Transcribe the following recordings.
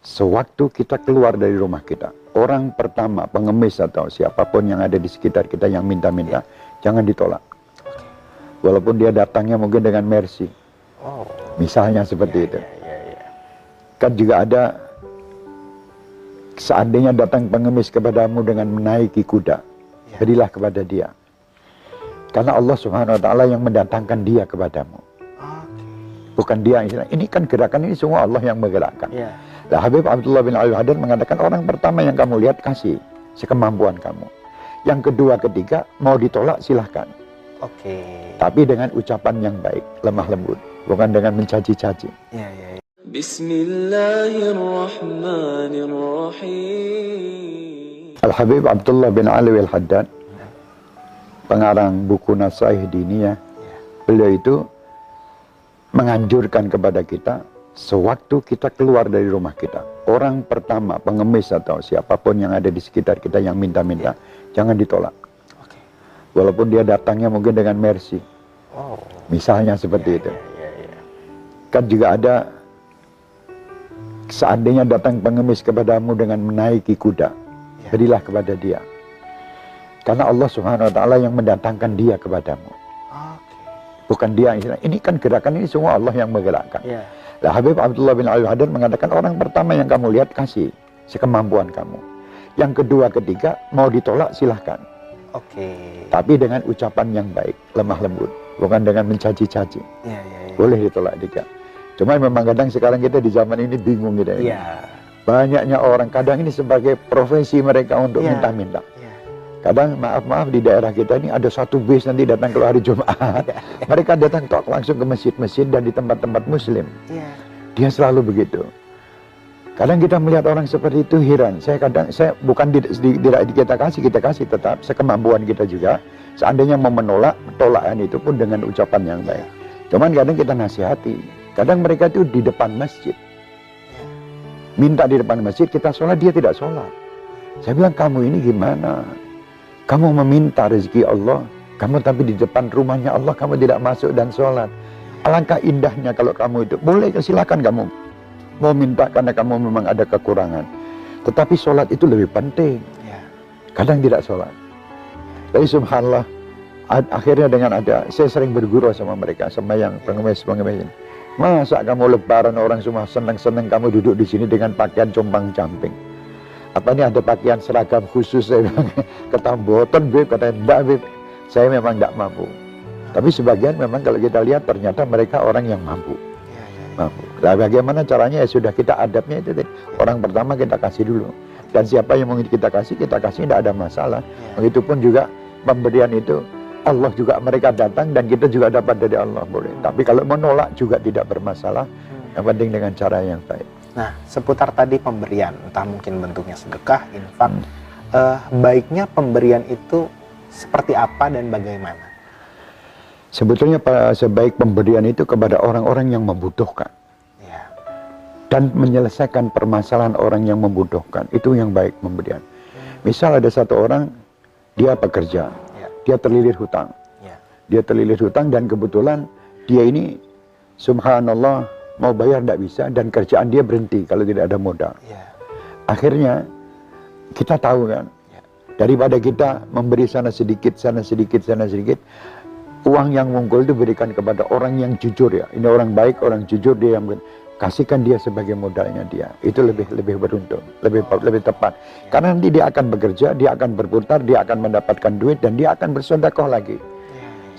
Sewaktu kita keluar dari rumah kita, orang pertama, pengemis atau siapapun yang ada di sekitar kita yang minta-minta, jangan ditolak. Walaupun dia datangnya mungkin dengan mercy. Misalnya seperti itu. Kan juga ada, seandainya datang pengemis kepadamu dengan menaiki kuda, berilah kepada dia. Karena Allah Subhanahu wa Ta'ala yang mendatangkan dia kepadamu. Bukan dia, ini kan gerakan ini semua Allah yang menggerakkan. Nah, Habib Abdullah bin Al-Haddad mengatakan orang pertama yang kamu lihat kasih sekemampuan kamu. Yang kedua, ketiga, mau ditolak silahkan. Tapi dengan ucapan yang baik, lemah lembut, bukan dengan mencaci-caci. Bismillahirrahmanirrahim. Al-Habib Abdullah bin Ali Al-Haddad, pengarang buku Nasaih Diniyah, beliau itu menganjurkan kepada kita, sewaktu kita keluar dari rumah kita, orang pertama, pengemis atau siapapun yang ada di sekitar kita yang minta-minta, jangan ditolak. Walaupun dia datangnya mungkin dengan mercy. Misalnya seperti itu. Kan juga ada, seandainya datang pengemis kepadamu dengan menaiki kuda, berilah kepada dia. Karena Allah Subhanahu wa Ta'ala yang mendatangkan dia kepadamu. Bukan dia, ini kan gerakan ini semua Allah yang menggerakkan. Nah, Habib Abdullah bin Al-Haddad mengatakan orang pertama yang kamu lihat kasih sekemampuan kamu. Yang kedua, ketiga, mau ditolak silahkan. Tapi dengan ucapan yang baik, lemah lembut, bukan dengan mencaci-caci. Boleh ditolak juga. Cuma memang kadang sekarang kita di zaman ini bingung gitu. Banyaknya orang, kadang ini sebagai profesi mereka untuk minta-minta. Kadang maaf-maaf di daerah kita ini ada satu bis nanti datang kalau hari Jumat. Mereka datang tok langsung ke masjid-masjid dan di tempat-tempat muslim. Dia selalu begitu. Kadang kita melihat orang seperti itu heran. Saya bukan tidak kita kasih tetap sekemampuan kita juga. Seandainya mau menolak, tolakan itu pun dengan ucapan yang baik. Cuman kadang kita nasihati. Kadang mereka itu di depan masjid. Minta di depan masjid, kita sholat, dia tidak sholat. Saya bilang, kamu ini gimana? Kamu meminta rezeki Allah, kamu tapi di depan rumahnya Allah kamu tidak masuk dan sholat. Alangkah indahnya kalau kamu itu, boleh silakan kamu mau minta karena kamu memang ada kekurangan. Tetapi sholat itu lebih penting. Kadang tidak sholat. Tapi subhanallah, akhirnya dengan saya sering berguru sama mereka, sama yang pengemis-pengemis ini. Masa kamu lebaran orang semua senang-senang kamu duduk di sini dengan pakaian compang-camping? Apa ini ada pakaian seragam khusus? Saya bilang, kata boten Beb, kata enggak Beb, saya memang enggak mampu. Tapi sebagian memang kalau kita lihat ternyata mereka orang yang mampu. Mampu. Nah, bagaimana caranya? Ya sudah, kita adabnya itu. Orang pertama kita kasih dulu. Dan siapa yang mau kita kasih tidak ada masalah. Begitupun juga pemberian itu, Allah juga mereka datang dan kita juga dapat dari Allah, boleh. Tapi kalau menolak juga tidak bermasalah. Yang penting dengan cara yang baik. Nah, seputar tadi pemberian, entah mungkin bentuknya sedekah, infak, baiknya pemberian itu seperti apa dan bagaimana? Sebetulnya sebaik pemberian itu kepada orang-orang yang membutuhkan. Dan menyelesaikan permasalahan orang yang membutuhkan, itu yang baik pemberian. Misal ada satu orang, dia pekerja, dia terlilit hutang. Dia terlilit hutang dan kebetulan dia ini, subhanallah, mau bayar tidak bisa dan kerjaan dia berhenti kalau tidak ada modal. Akhirnya kita tahu kan, daripada kita memberi sana sedikit, uang yang muncul itu berikan kepada orang yang jujur ya. Ini orang baik, orang jujur, dia yang kasihkan dia sebagai modalnya dia. Itu lebih beruntung, lebih tepat. Karena nanti dia akan bekerja, dia akan berputar, dia akan mendapatkan duit dan dia akan bersedekah lagi.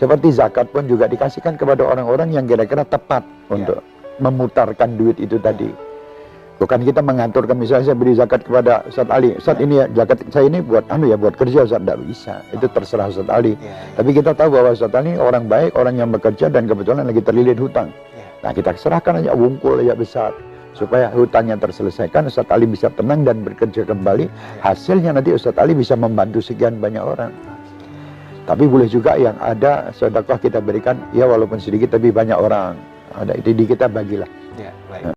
Seperti zakat pun juga dikasihkan kepada orang-orang yang kira-kira tepat untuk memutarkan duit itu tadi. Bukan kita mengaturkan, misalnya saya beri zakat kepada Ustaz Ali, Ustaz ini ya, zakat saya ini buat buat kerja, Ustaz, tidak bisa. Itu terserah Ustaz Ali. Tapi kita tahu bahwa Ustaz Ali orang baik, orang yang bekerja dan kebetulan lagi terlilit hutang. Nah, kita serahkan aja wungkul aja besar supaya hutangnya terselesaikan, Ustaz Ali bisa tenang dan bekerja kembali. Hasilnya nanti Ustaz Ali bisa membantu sekian banyak orang. Tapi boleh juga yang ada sedekah kita berikan, ya walaupun sedikit tapi banyak orang. Ada itu di kita bagilah.